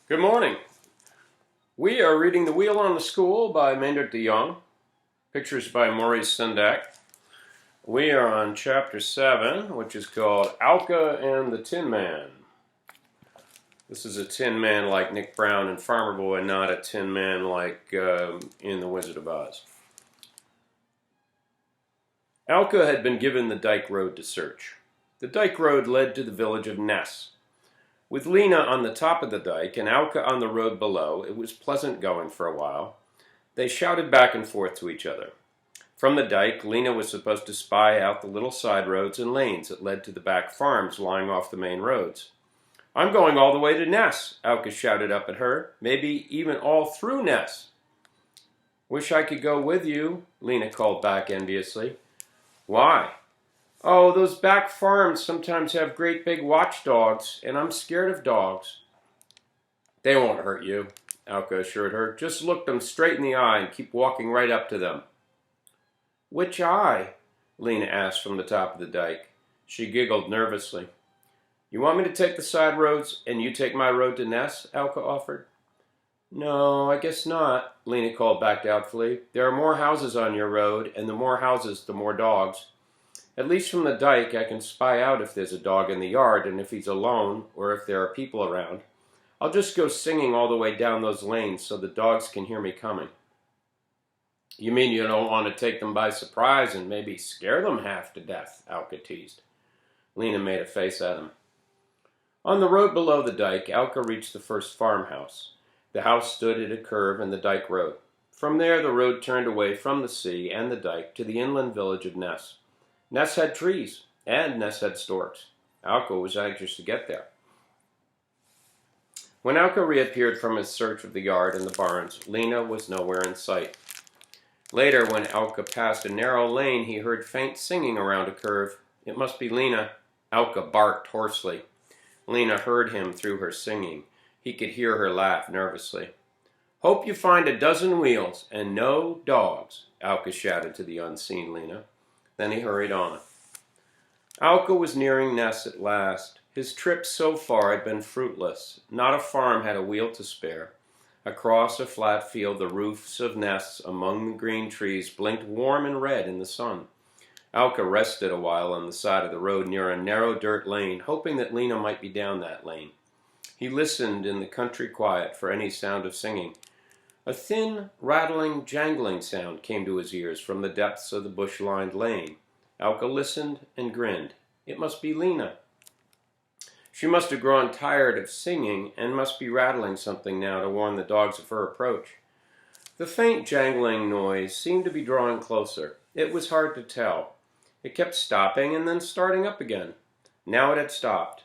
Good morning. We are reading The Wheel on the School by Maynard de Jong. Pictures by Maurice Sendak. We are on chapter 7, which is called Auka and the Tin Man. This is a Tin Man like Nick Brown and Farmer Boy, not a Tin Man like in The Wizard of Oz. Auka had been given the dike road to search. The dike road led to the village of Ness. With Lena on the top of the dike and Auka on the road below, it was pleasant going for a while. They shouted back and forth to each other. From the dike, Lena was supposed to spy out the little side roads and lanes that led to the back farms lying off the main roads. "I'm going all the way to Ness," Auka shouted up at her, "maybe even all through Ness." "Wish I could go with you," Lena called back enviously. "Why?" "Oh, those back farms sometimes have great big watchdogs, and I'm scared of dogs." "They won't hurt you," Auka assured her. "Just look them straight in the eye and keep walking right up to them." "Which eye?" Lena asked from the top of the dike. She giggled nervously. "You want me to take the side roads and you take my road to Ness?" Auka offered. "No, I guess not," Lena called back doubtfully. "There are more houses on your road, and the more houses, the more dogs. At least from the dike, I can spy out if there's a dog in the yard and if he's alone or if there are people around. I'll just go singing all the way down those lanes so the dogs can hear me coming." "You mean you don't want to take them by surprise and maybe scare them half to death?" Auka teased. Lena made a face at him. On the road below the dike, Auka reached the first farmhouse. The house stood at a curve in the dike road. From there, the road turned away from the sea and the dike to the inland village of Ness. Ness had trees, and Ness had storks. Auka was anxious to get there. When Auka reappeared from his search of the yard and the barns, Lena was nowhere in sight. Later, when Auka passed a narrow lane, he heard faint singing around a curve. It must be Lena. Auka barked hoarsely. Lena heard him through her singing. He could hear her laugh nervously. "Hope you find a dozen wheels and no dogs," Auka shouted to the unseen Lena. Then he hurried on. Auka was nearing Ness at last. His trip so far had been fruitless. Not a farm had a wheel to spare. Across a flat field, the roofs of Ness among the green trees blinked warm and red in the sun. Auka rested a while on the side of the road near a narrow dirt lane, hoping that Lena might be down that lane. He listened in the country quiet for any sound of singing. A thin, rattling, jangling sound came to his ears from the depths of the bush-lined lane. Auka listened and grinned. It must be Lena. She must have grown tired of singing and must be rattling something now to warn the dogs of her approach. The faint jangling noise seemed to be drawing closer. It was hard to tell. It kept stopping and then starting up again. Now it had stopped.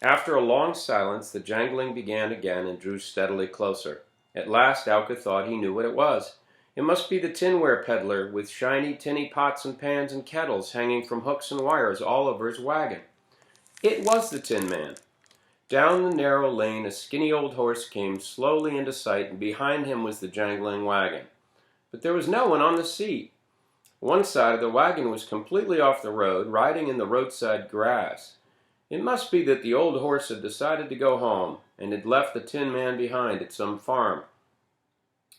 After a long silence, the jangling began again and drew steadily closer. At last, Auka thought he knew what it was. It must be the tinware peddler with shiny tinny pots and pans and kettles hanging from hooks and wires all over his wagon. It was the Tin Man. Down the narrow lane, a skinny old horse came slowly into sight, and behind him was the jangling wagon. But there was no one on the seat. One side of the wagon was completely off the road, riding in the roadside grass. It must be that the old horse had decided to go home, and had left the Tin Man behind at some farm.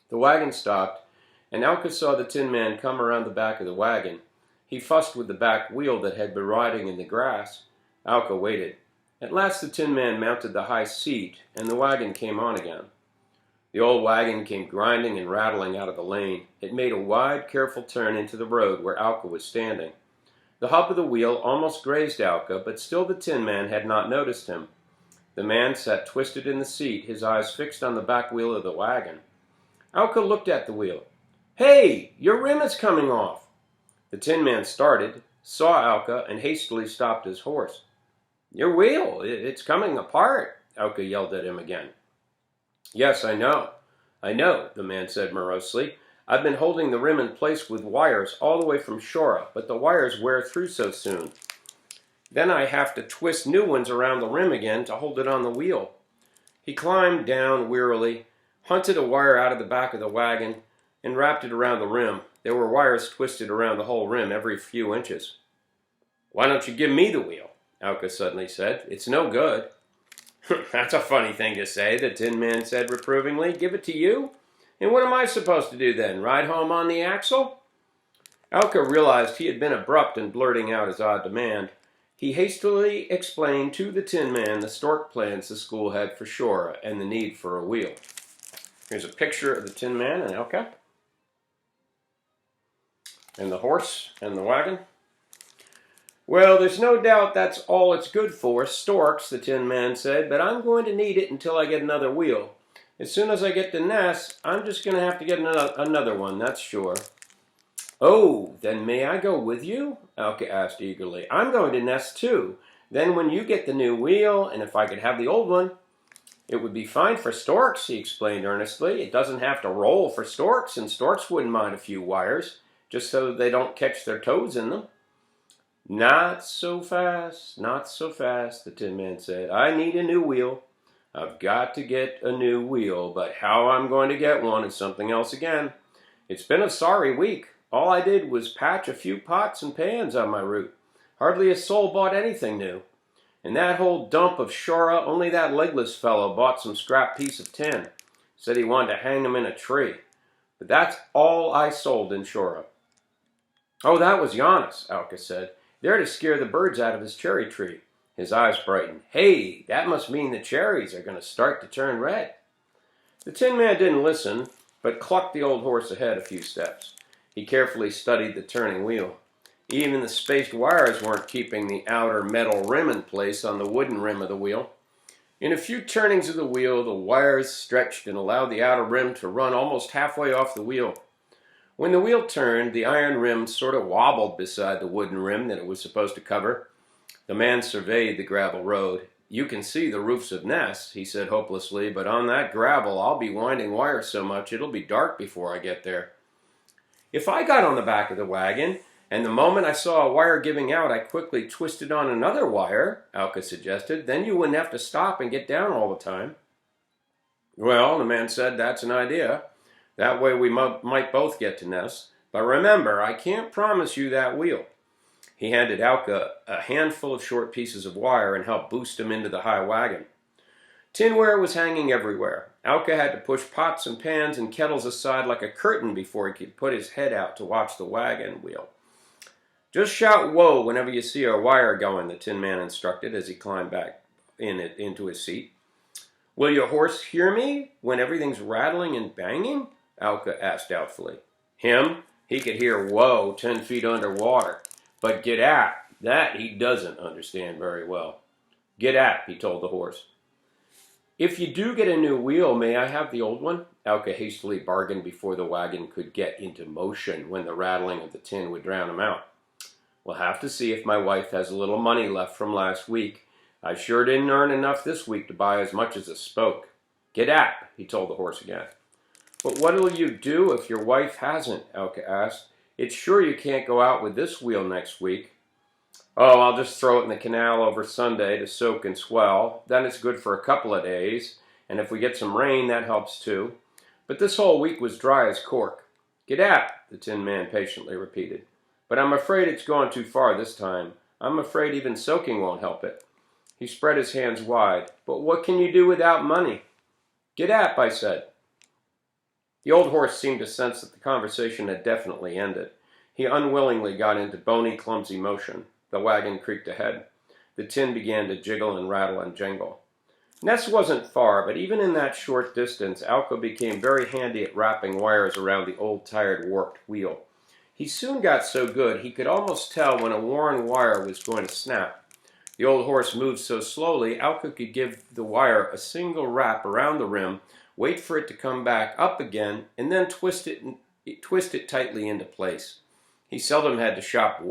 The wagon stopped, and Auka saw the Tin Man come around the back of the wagon. He fussed with the back wheel that had been riding in the grass. Auka waited. At last the Tin Man mounted the high seat, and the wagon came on again. The old wagon came grinding and rattling out of the lane. It made a wide, careful turn into the road where Auka was standing. The hub of the wheel almost grazed Auka, but still the Tin Man had not noticed him. The man sat twisted in the seat, his eyes fixed on the back wheel of the wagon. Auka looked at the wheel. "Hey, your rim is coming off!" The Tin Man started, saw Auka, and hastily stopped his horse. "Your wheel, it's coming apart," Auka yelled at him again. "Yes, I know, the man said morosely. "I've been holding the rim in place with wires all the way from Shora, but the wires wear through so soon. Then I have to twist new ones around the rim again to hold it on the wheel." He climbed down wearily, hunted a wire out of the back of the wagon, and wrapped it around the rim. There were wires twisted around the whole rim every few inches. "Why don't you give me the wheel?" Auka suddenly said. "It's no good." That's a funny thing to say, the Tin Man said reprovingly. Give it to you? And what am I supposed to do then? Ride home on the axle? Auka realized he had been abrupt in blurting out his odd demand. He hastily explained to the Tin Man the stork plans the school had for Shora and the need for a wheel. Here's a picture of the Tin Man and Auka, and the horse and the wagon. Well, there's no doubt that's all it's good for, storks, the Tin Man said, but I'm going to need it until I get another wheel. As soon as I get to Ness, I'm just going to have to get another one, that's sure. Oh, then may I go with you? Auka asked eagerly. I'm going to Ness too. Then when you get the new wheel, and if I could have the old one, it would be fine for storks, he explained earnestly. It doesn't have to roll for storks, and storks wouldn't mind a few wires, just so they don't catch their toes in them. Not so fast, not so fast, the Tin Man said. I need a new wheel. I've got to get a new wheel, but how I'm going to get one is something else again. It's been a sorry week. All I did was patch a few pots and pans on my route. Hardly a soul bought anything new. And that whole dump of Shora, only that legless fellow bought some scrap piece of tin. Said he wanted to hang them in a tree. But that's all I sold in Shora. Oh, that was Giannis, Auka said. There to scare the birds out of his cherry tree. His eyes brightened. Hey, that must mean the cherries are going to start to turn red. The Tin Man didn't listen, but clucked the old horse ahead a few steps. He carefully studied the turning wheel. Even the spaced wires weren't keeping the outer metal rim in place on the wooden rim of the wheel. In a few turnings of the wheel, the wires stretched and allowed the outer rim to run almost halfway off the wheel. When the wheel turned, the iron rim sort of wobbled beside the wooden rim that it was supposed to cover. The man surveyed the gravel road. You can see the roofs of Ness, he said hopelessly, but on that gravel I'll be winding wire so much it'll be dark before I get there. If I got on the back of the wagon, and the moment I saw a wire giving out, I quickly twisted on another wire, Auka suggested, then you wouldn't have to stop and get down all the time. Well, the man said, that's an idea. That way we might both get to Ness. But remember, I can't promise you that wheel. He handed Auka a handful of short pieces of wire and helped boost him into the high wagon. Tinware was hanging everywhere. Auka had to push pots and pans and kettles aside like a curtain before he could put his head out to watch the wagon wheel. Just shout whoa whenever you see a wire going, the Tin Man instructed as he climbed back into his seat. Will your horse hear me when everything's rattling and banging? Auka asked doubtfully. Him? He could hear whoa 10 feet underwater. But get at, that he doesn't understand very well. Get at, he told the horse. If you do get a new wheel, may I have the old one? Auka hastily bargained before the wagon could get into motion when the rattling of the tin would drown him out. We'll have to see if my wife has a little money left from last week. I sure didn't earn enough this week to buy as much as a spoke. Get at, he told the horse again. But what'll you do if your wife hasn't? Auka asked. It's sure you can't go out with this wheel next week. Oh, I'll just throw it in the canal over Sunday to soak and swell. Then it's good for a couple of days. And if we get some rain, that helps too. But this whole week was dry as cork. Get at, the Tin Man patiently repeated. But I'm afraid it's gone too far this time. I'm afraid even soaking won't help it. He spread his hands wide. But what can you do without money? Get at, I said. The old horse seemed to sense that the conversation had definitely ended. He unwillingly got into bony, clumsy motion. The wagon creaked ahead. The tin began to jiggle and rattle and jangle. Ness wasn't far, but even in that short distance, Auka became very handy at wrapping wires around the old, tired, warped wheel. He soon got so good he could almost tell when a worn wire was going to snap. The old horse moved so slowly, Auka could give the wire a single wrap around the rim, wait for it to come back up again, and then twist it tightly into place. He seldom had to shout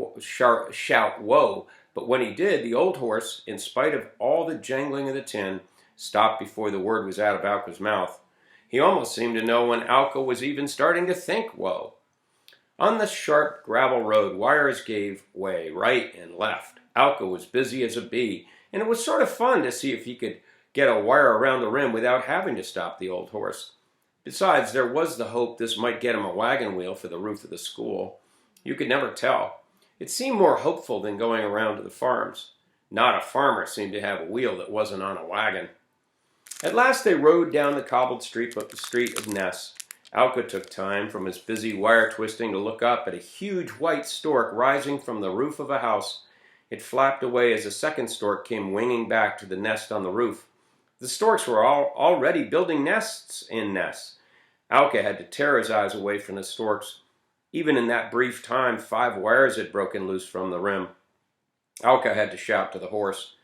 whoa, but when he did, the old horse, in spite of all the jangling of the tin, stopped before the word was out of Auka's mouth. He almost seemed to know when Auka was even starting to think whoa. On the sharp gravel road, wires gave way right and left. Auka was busy as a bee, and it was sort of fun to see if he could get a wire around the rim without having to stop the old horse. Besides, there was the hope this might get him a wagon wheel for the roof of the school. You could never tell. It seemed more hopeful than going around to the farms. Not a farmer seemed to have a wheel that wasn't on a wagon. At last they rode down the cobbled street of Ness. Auka took time from his busy wire twisting to look up at a huge white stork rising from the roof of a house. It flapped away as a second stork came winging back to the nest on the roof. The storks were already building nests in Ness. Auka had to tear his eyes away from the storks. Even in that brief time, 5 wires had broken loose from the rim. Auka had to shout to the horse.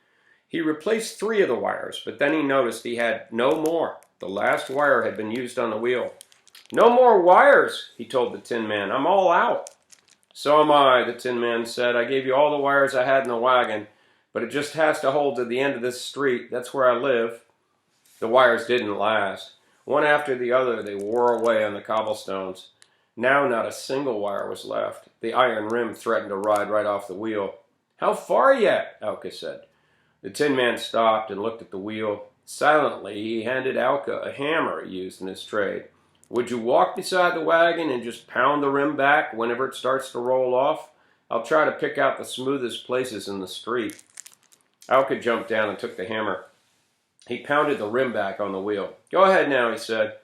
He replaced 3 of the wires, but then he noticed he had no more. The last wire had been used on the wheel. "No more wires," he told the Tin Man. "I'm all out." "So am I," the Tin Man said. "I gave you all the wires I had in the wagon, but it just has to hold to the end of this street. That's where I live." The wires didn't last. One after the other, they wore away on the cobblestones. Now not a single wire was left. The iron rim threatened to ride right off the wheel. "How far yet?" Auka said. The Tin Man stopped and looked at the wheel. Silently, he handed Auka a hammer he used in his trade. "Would you walk beside the wagon and just pound the rim back whenever it starts to roll off? I'll try to pick out the smoothest places in the street." Auka jumped down and took the hammer. He pounded the rim back on the wheel. "Go ahead now," he said.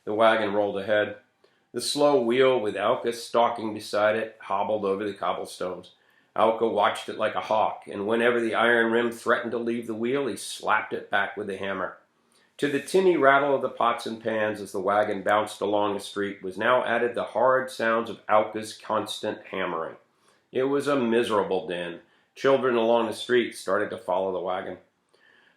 The wagon rolled ahead. The slow wheel, with Auka stalking beside it, hobbled over the cobblestones. Auka watched it like a hawk, and whenever the iron rim threatened to leave the wheel, he slapped it back with the hammer. To the tinny rattle of the pots and pans as the wagon bounced along the street was now added the horrid sounds of Auka's constant hammering. It was a miserable din. Children along the street started to follow the wagon.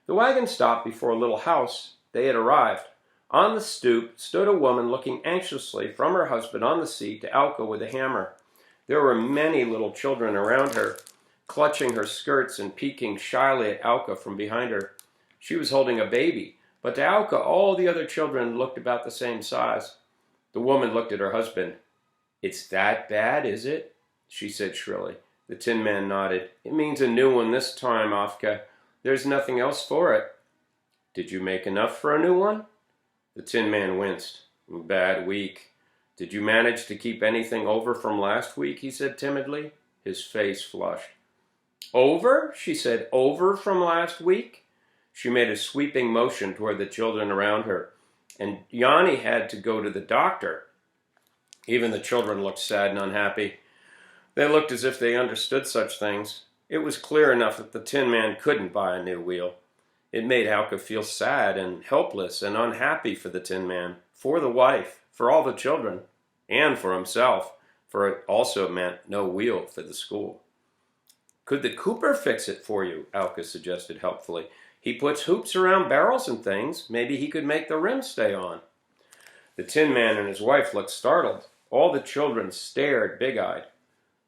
The wagon stopped before a little house. They had arrived. On the stoop stood a woman looking anxiously from her husband on the seat to Auka with a hammer. There were many little children around her, clutching her skirts and peeking shyly at Auka from behind her. She was holding a baby, but to Auka all the other children looked about the same size. The woman looked at her husband. "It's that bad, is it?" she said shrilly. The Tin Man nodded. "It means a new one this time, Auka. There's nothing else for it." "Did you make enough for a new one?" The Tin Man winced. "Bad week. Did you manage to keep anything over from last week?" he said timidly. His face flushed. "Over?" she said. "Over from last week?" She made a sweeping motion toward the children around her. "And Yanni had to go to the doctor." Even the children looked sad and unhappy. They looked as if they understood such things. It was clear enough that the Tin Man couldn't buy a new wheel. It made Auka feel sad and helpless and unhappy for the Tin Man, for the wife, for all the children, and for himself, for it also meant no wheel for the school. "Could the cooper fix it for you?" Auka suggested helpfully. "He puts hoops around barrels and things. Maybe he could make the rim stay on." The Tin Man and his wife looked startled. All the children stared big-eyed.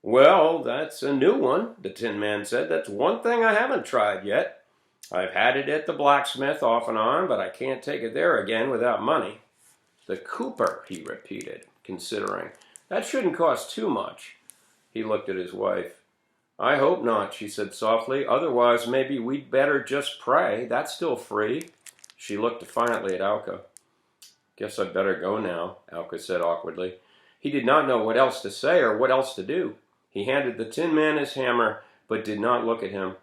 "Well, that's a new one," the Tin Man said. "That's one thing I haven't tried yet. I've had it at the blacksmith off and on, but I can't take it there again without money." "The cooper," he repeated, considering. "That shouldn't cost too much." He looked at his wife. "I hope not," she said softly. "Otherwise, maybe we'd better just pray. That's still free." She looked defiantly at Auka. "Guess I'd better go now," Auka said awkwardly. He did not know what else to say or what else to do. He handed the Tin Man his hammer, but did not look at him.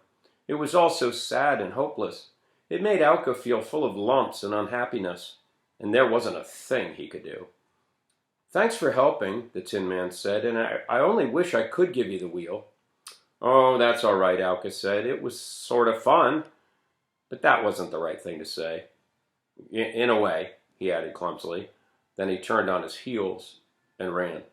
It was all so sad and hopeless. It made Auka feel full of lumps and unhappiness. And there wasn't a thing he could do. "Thanks for helping," the Tin Man said, "and I only wish I could give you the wheel." "Oh, that's all right," Auka said. "It was sort of fun." But that wasn't the right thing to say. "In a way," he added clumsily. Then he turned on his heels and ran.